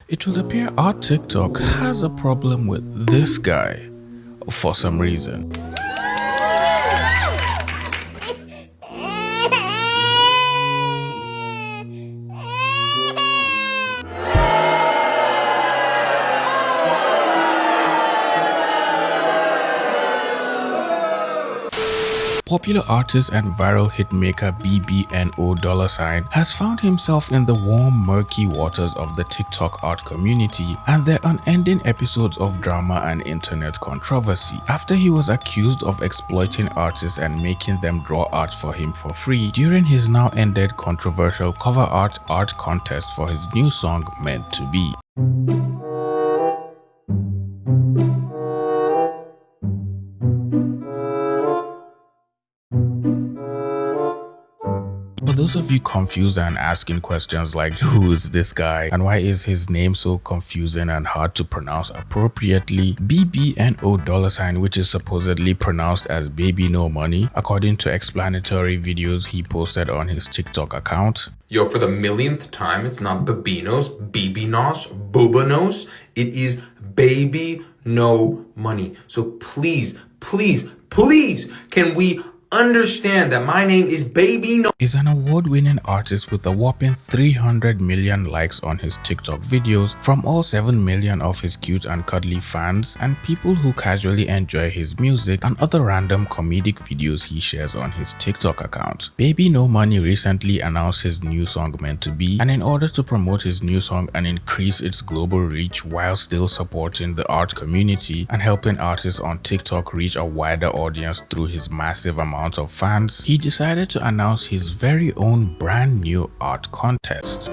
It will appear our TikTok has a problem with this guy for some reason. Popular artist and viral hitmaker BBNO $ has found himself in the warm, murky waters of the TikTok art community and their unending episodes of drama and internet controversy after he was accused of exploiting artists and making them draw art for him for free during his now ended controversial cover art contest for his new song Meant to Be. For those of you confused and asking questions like who is this guy and why is his name so confusing and hard to pronounce appropriately, BBNO $, which is supposedly pronounced as baby no money, according to explanatory videos he posted on his TikTok account. Yo, for the millionth time, it's not Babinos, BBNOs, Bubanos. It is baby no money. So please, please, please, can we understand that my name is Baby No? Is an award-winning artist with a whopping 300 million likes on his TikTok videos from all 7 million of his cute and cuddly fans and people who casually enjoy his music and other random comedic videos he shares on his TikTok account. Baby No Money recently announced his new song Meant to Be, and in order to promote his new song and increase its global reach while still supporting the art community and helping artists on TikTok reach a wider audience through his massive amount of fans, he decided to announce his very own brand new art contest.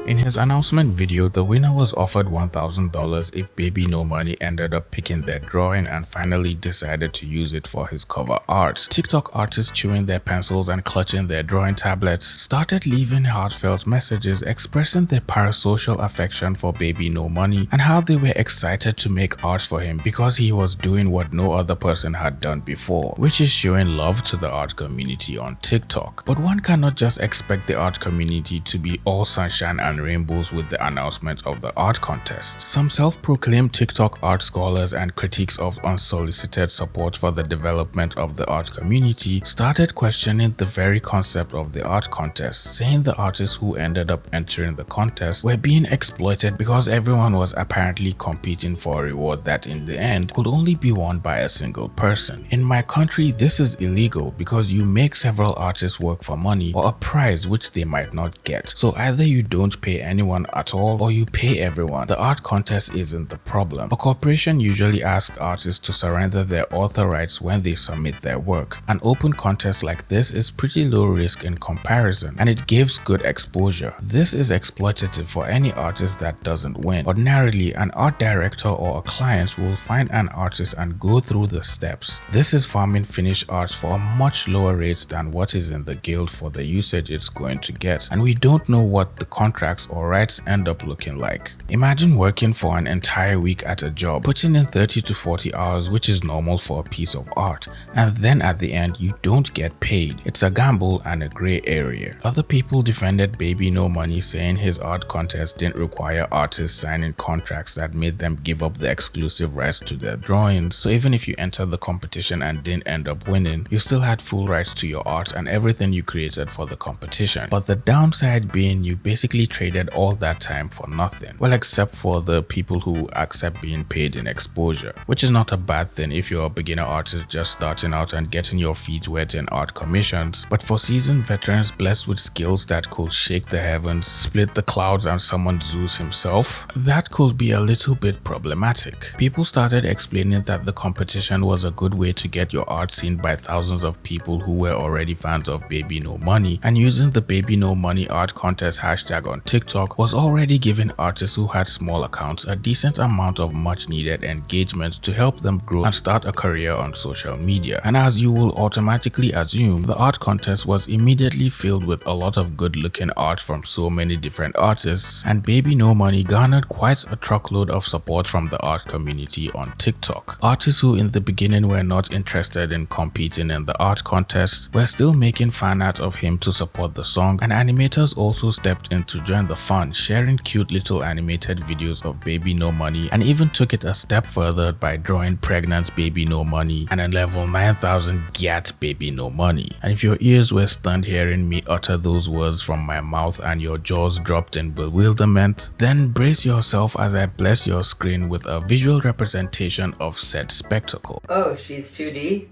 In his announcement video, the winner was offered $1,000 if Baby No Money ended up picking their drawing and finally decided to use it for his cover art. TikTok artists chewing their pencils and clutching their drawing tablets started leaving heartfelt messages expressing their parasocial affection for Baby No Money and how they were excited to make art for him because he was doing what no other person had done before, which is showing love to the art community on TikTok. But one cannot just expect the art community to be all sunshine and rainbows with the announcement of the art contest. Some self-proclaimed TikTok art scholars and critics of unsolicited support for the development of the art community started questioning the very concept of the art contest, saying the artists who ended up entering the contest were being exploited because everyone was apparently competing for a reward that in the end could only be won by a single person. In my country, this is illegal because you make several artists work for money or a prize which they might not get. So either you don't pay anyone at all or you pay everyone. The art contest isn't the problem. A corporation usually asks artists to surrender their author rights when they submit their work. An open contest like this is pretty low risk in comparison and it gives good exposure. This is exploitative for any artist that doesn't win. Ordinarily, an art director or a client will find an artist and go through the steps. This is farming finished art for a much lower rate than what is in the guild for the usage it's going to get, and we don't know what the contracts or rights end up looking like. Imagine working for an entire week at a job, putting in 30 to 40 hours, which is normal for a piece of art, and then at the end you don't get paid. It's a gamble and a gray area. Other people defended Baby No Money, saying his art contest didn't require artists signing contracts that made them give up the exclusive rights to their drawings, so even if you entered the competition and didn't end up winning, you still had full rights to your art and everything you created for the competition. But the downside being you basically traded all that time for nothing. Well, except for the people who accept being paid in exposure, which is not a bad thing if you're a beginner artist just starting out and getting your feet wet in art commissions. But for seasoned veterans blessed with skills that could shake the heavens, split the clouds and summon Zeus himself, that could be a little bit problematic. People started explaining that the competition was a good way to get your art seen by thousands of people who were already fans of Baby No Money, and using the Baby No Money art contest hashtag on TikTok was already giving artists who had small accounts a decent amount of much needed engagement to help them grow and start a career on social media. And as you will automatically assume, the art contest was immediately filled with a lot of good looking art from so many different artists, and Baby No Money garnered quite a truckload of support from the art community on TikTok. Artists who in the beginning were not interested in competing in the art contest were still making fan art of him to support the song, and animators also stepped in to join the fun, sharing cute little animated videos of Baby No Money, and even took it a step further by drawing pregnant Baby No Money and a level 9000 gyat Baby No Money. And if your ears were stunned hearing me utter those words from my mouth and your jaws dropped in bewilderment, then brace yourself as I bless your screen with a visual representation of said spectacle. Oh, she's 2D?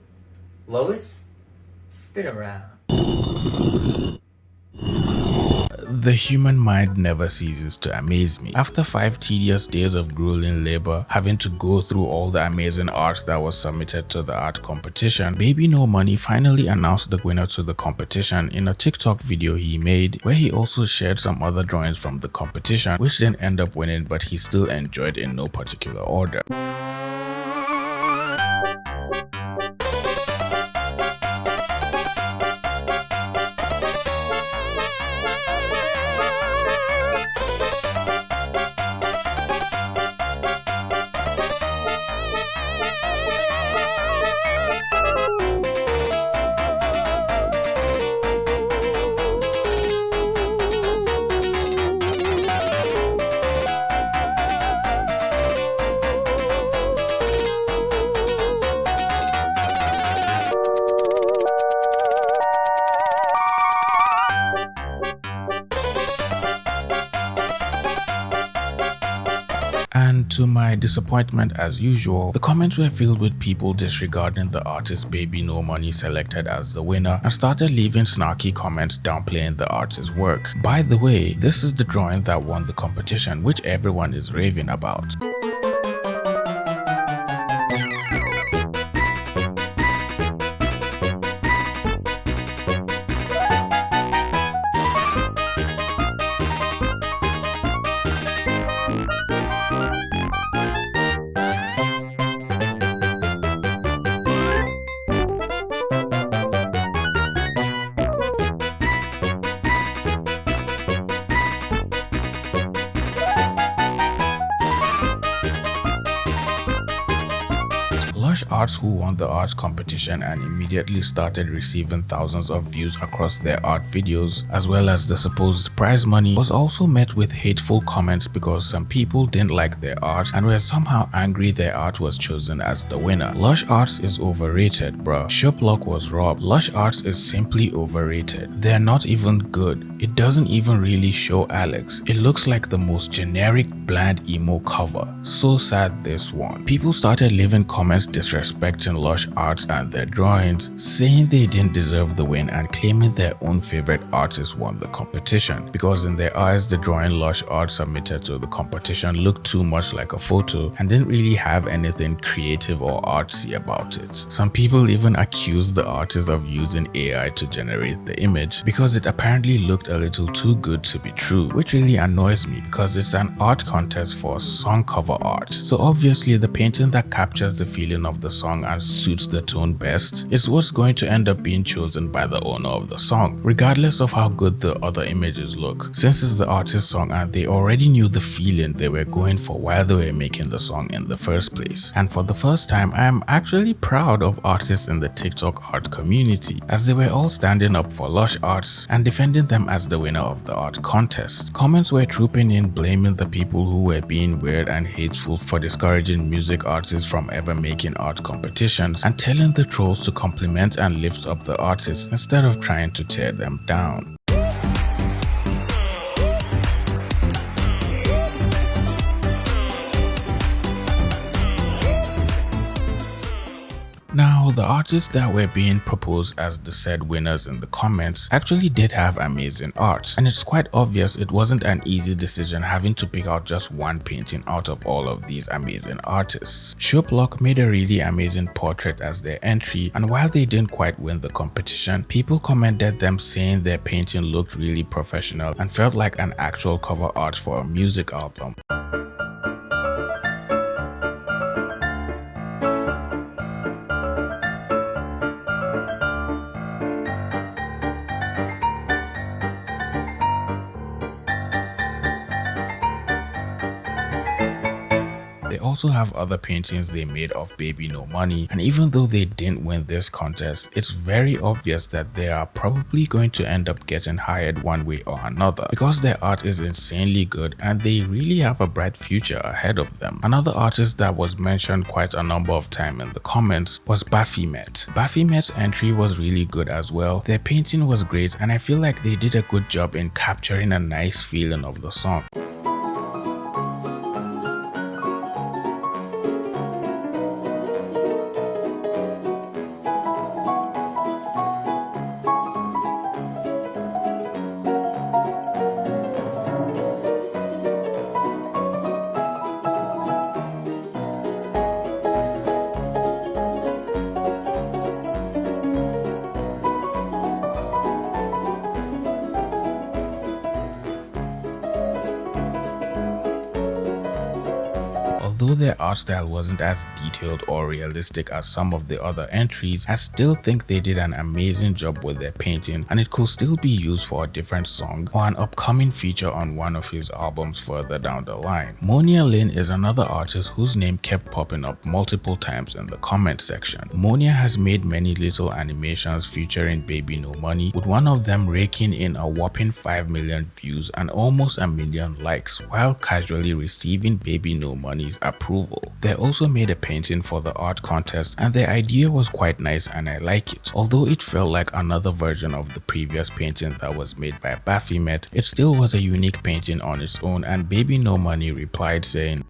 Lois? Spin around. The human mind never ceases to amaze me. After 5 tedious days of grueling labor, having to go through all the amazing art that was submitted to the art competition, Baby No Money finally announced the winner to the competition in a TikTok video he made, where he also shared some other drawings from the competition, which didn't end up winning, but he still enjoyed in no particular order. And to my disappointment as usual, the comments were filled with people disregarding the artist Baby No Money selected as the winner and started leaving snarky comments downplaying the artist's work. By the way, this is the drawing that won the competition, which everyone is raving about. Lush Arts, who won the art competition and immediately started receiving thousands of views across their art videos, as well as the supposed prize money, was also met with hateful comments because some people didn't like their art and were somehow angry their art was chosen as the winner. Lush Arts is overrated, bruh. Shuploc was robbed. Lush Arts is simply overrated. They're not even good. It doesn't even really show Alex. It looks like the most generic, bland emo cover. So sad this one. People started leaving comments disrespecting Lush Arts and their drawings, saying they didn't deserve the win and claiming their own favorite artist won the competition, because in their eyes the drawing Lush Arts submitted to the competition looked too much like a photo and didn't really have anything creative or artsy about it. Some people even accused the artist of using AI to generate the image because it apparently looked a little too good to be true, which really annoys me because it's an art contest for song cover art. So obviously the painting that captures the feeling of the song and suits the tone best is what's going to end up being chosen by the owner of the song, regardless of how good the other images look, since it's the artist's song and they already knew the feeling they were going for while they were making the song in the first place. And for the first time, I am actually proud of artists in the TikTok art community, as they were all standing up for Lush Arts and defending them as the winner of the art contest. Comments were trooping in, blaming the people who were being weird and hateful for discouraging music artists from ever making art competitions, and telling the trolls to compliment and lift up the artists instead of trying to tear them down. Now, Now, the artists that were being proposed as the said winners in the comments actually did have amazing art, and it's quite obvious it wasn't an easy decision having to pick out just one painting out of all of these amazing artists. Shuploc made a really amazing portrait as their entry, and while they didn't quite win the competition, people commended them saying their painting looked really professional and felt like an actual cover art for a music album. They also have other paintings they made of Baby No Money, and even though they didn't win this contest, it's very obvious that they are probably going to end up getting hired one way or another because their art is insanely good and they really have a bright future ahead of them. Another artist that was mentioned quite a number of times in the comments was Baphymette. Baphymette's entry was really good as well. Their painting was great and I feel like they did a good job in capturing a nice feeling of the song. Although their art style wasn't as detailed or realistic as some of the other entries, I still think they did an amazing job with their painting and it could still be used for a different song or an upcoming feature on one of his albums further down the line. Monialynn is another artist whose name kept popping up multiple times in the comment section. Monia has made many little animations featuring Baby No Money, with one of them raking in a whopping 5 million views and almost a million likes while casually receiving Baby No Money's approval. They also made a painting for the art contest and their idea was quite nice and I like it. Although it felt like another version of the previous painting that was made by Baphymette, it still was a unique painting on its own, and Baby No Money replied saying,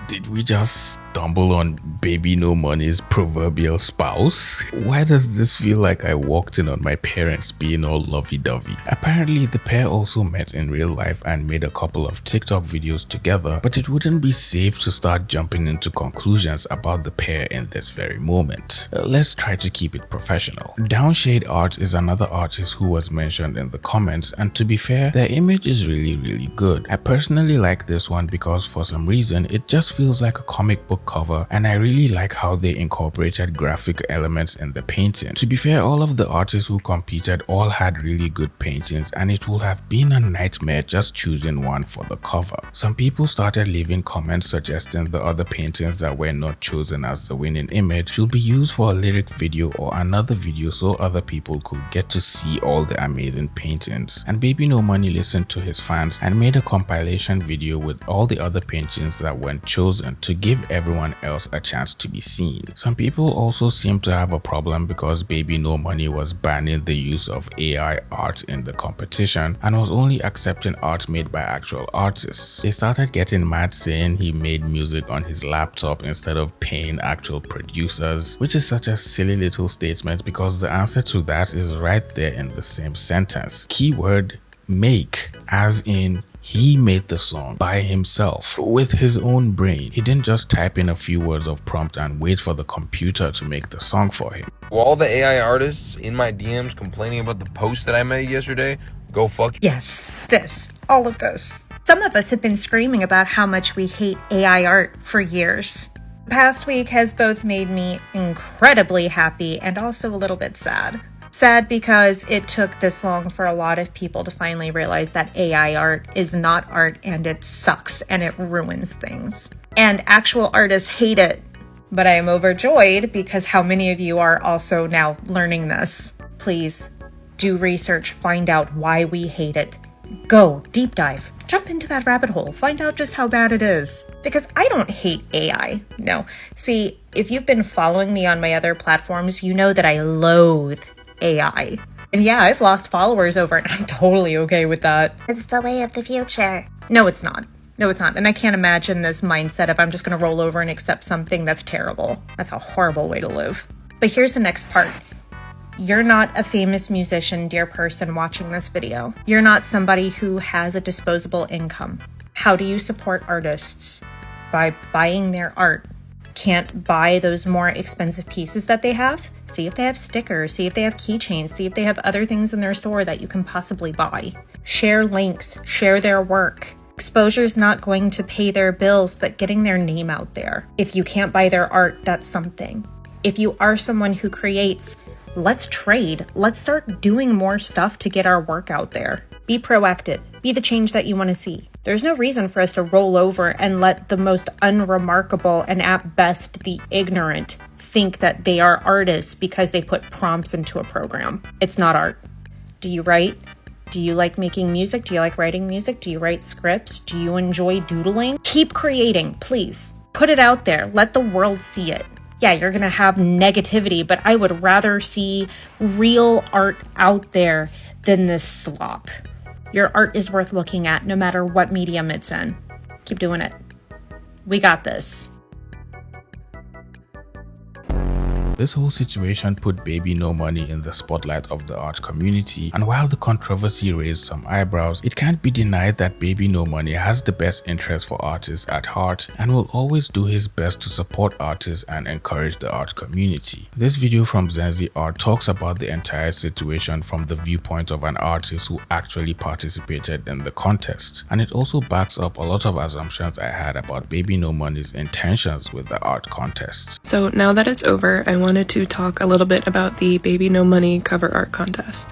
"Did we just stumble on Baby No Money's proverbial spouse? Why does this feel like I walked in on my parents being all lovey-dovey?" Apparently, the pair also met in real life and made a couple of TikTok videos together, but it wouldn't be safe to start jumping into conclusions about the pair in this very moment. Let's try to keep it professional. Dawnshadeart is another artist who was mentioned in the comments, and to be fair, their image is really good. I personally like this one because for some reason, it just feels like a comic book cover and I really like how they incorporated graphic elements in the painting. To be fair, all of the artists who competed all had really good paintings and it would have been a nightmare just choosing one for the cover. Some people started leaving comments suggesting the other paintings that were not chosen as the winning image should be used for a lyric video or another video so other people could get to see all the amazing paintings. And Baby No Money listened to his fans and made a compilation video with all the other paintings that weren't chosen to give everyone else a chance to be seen. Some people also seem to have a problem because Baby No Money was banning the use of AI art in the competition and was only accepting art made by actual artists. They started getting mad saying he made music on his laptop instead of paying actual producers, which is such a silly little statement because the answer to that is right there in the same sentence. Keyword make, as in he made the song by himself with his own brain. He didn't just type in a few words of prompt and wait for the computer to make the song for him. All the AI artists in my DMs complaining about the post that I made yesterday, go fuck. Yes, all of this. Some of us have been screaming about how much we hate AI art for years. The past week has both made me incredibly happy and also a little bit sad. Sad because it took this long for a lot of people to finally realize that AI art is not art and it sucks and it ruins things. And actual artists hate it. But I am overjoyed because how many of you are also now learning this. Please do research, find out why we hate it. Go deep dive, jump into that rabbit hole, find out just how bad it is. Because I don't hate AI. No. See, if you've been following me on my other platforms, you know that I loathe AI. And yeah, I've lost followers over it. I'm totally okay with that. It's the way of the future. No, it's not. No, it's not. And I can't imagine this mindset of I'm just going to roll over and accept something that's terrible. That's a horrible way to live. But here's the next part. You're not a famous musician, dear person watching this video. You're not somebody who has a disposable income. How do you support artists? By buying their art. Can't buy those more expensive pieces that they have? See if they have stickers, see if they have keychains, see if they have other things in their store that you can possibly buy. Share links, share their work. Exposure is not going to pay their bills, but getting their name out there. If you can't buy their art, that's something. If you are someone who creates, let's trade. Let's start doing more stuff to get our work out there. Be proactive. Be the change that you want to see. There's no reason for us to roll over and let the most unremarkable and at best the ignorant think that they are artists because they put prompts into a program. It's not art. Do you write? Do you like making music? Do you like writing music? Do you write scripts? Do you enjoy doodling? Keep creating, please. Put it out there. Let the world see it. Yeah, you're going to have negativity, but I would rather see real art out there than this slop. Your art is worth looking at no matter what medium it's in. Keep doing it. We got this. This whole situation put Baby No Money in the spotlight of the art community, and while the controversy raised some eyebrows, it can't be denied that Baby No Money has the best interest for artists at heart and will always do his best to support artists and encourage the art community. This video from zensiart talks about the entire situation from the viewpoint of an artist who actually participated in the contest, and it also backs up a lot of assumptions I had about Baby No Money's intentions with the art contest. So now that it's over, I wanted to talk a little bit about the Baby No Money cover art contest.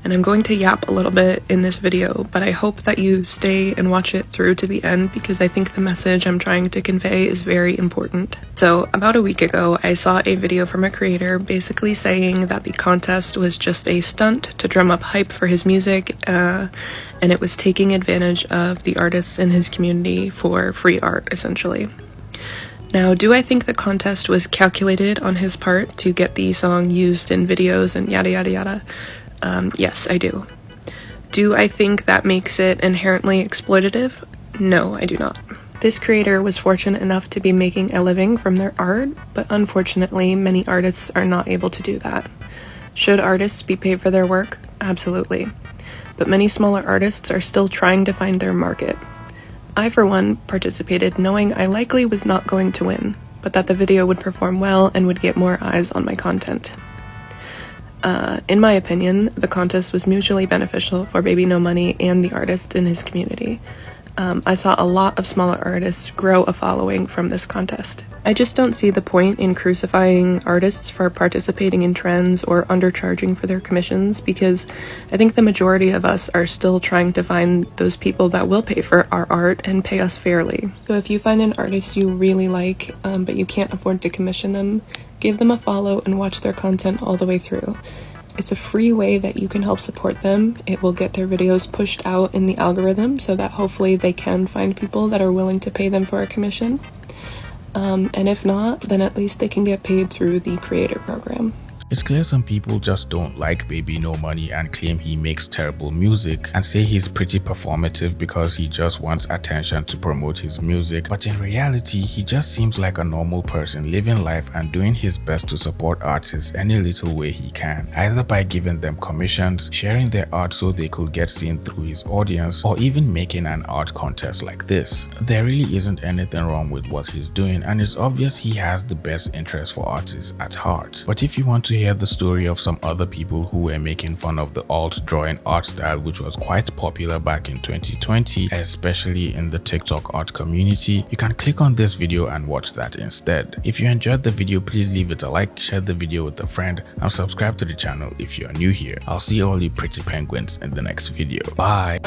And I'm going to yap a little bit in this video, but I hope that you stay and watch it through to the end because I think the message I'm trying to convey is very important. So about a week ago, I saw a video from a creator basically saying that the contest was just a stunt to drum up hype for his music, and it was taking advantage of the artists in his community for free art, essentially. Now, do I think the contest was calculated on his part to get the song used in videos and yada yada yada? Yes, I do. Do I think that makes it inherently exploitative? No, I do not. This creator was fortunate enough to be making a living from their art, but unfortunately, many artists are not able to do that. Should artists be paid for their work? Absolutely. But many smaller artists are still trying to find their market. I, for one, participated knowing I likely was not going to win, but that the video would perform well and would get more eyes on my content. In my opinion, the contest was mutually beneficial for Baby No Money and the artists in his community. I saw a lot of smaller artists grow a following from this contest. I just don't see the point in crucifying artists for participating in trends or undercharging for their commissions, because I think the majority of us are still trying to find those people that will pay for our art and pay us fairly. So if you find an artist you really like, but you can't afford to commission them, give them a follow and watch their content all the way through. It's a free way that you can help support them. It will get their videos pushed out in the algorithm so that hopefully they can find people that are willing to pay them for a commission. And if not, then at least they can get paid through the creator program. It's clear some people just don't like Baby No Money and claim he makes terrible music and say he's pretty performative because he just wants attention to promote his music, but in reality he just seems like a normal person living life and doing his best to support artists any little way he can, either by giving them commissions, sharing their art so they could get seen through his audience, or even making an art contest like this. There really isn't anything wrong with what he's doing, and it's obvious he has the best interest for artists at heart. But if you want to hear the story of some other people who were making fun of the alt drawing art style, which was quite popular back in 2020, especially in the TikTok art community, you can click on this video and watch that instead. If you enjoyed the video, please leave it a like, share the video with a friend, and subscribe to the channel if you're new here. I'll see all you pretty penguins in the next video. Bye!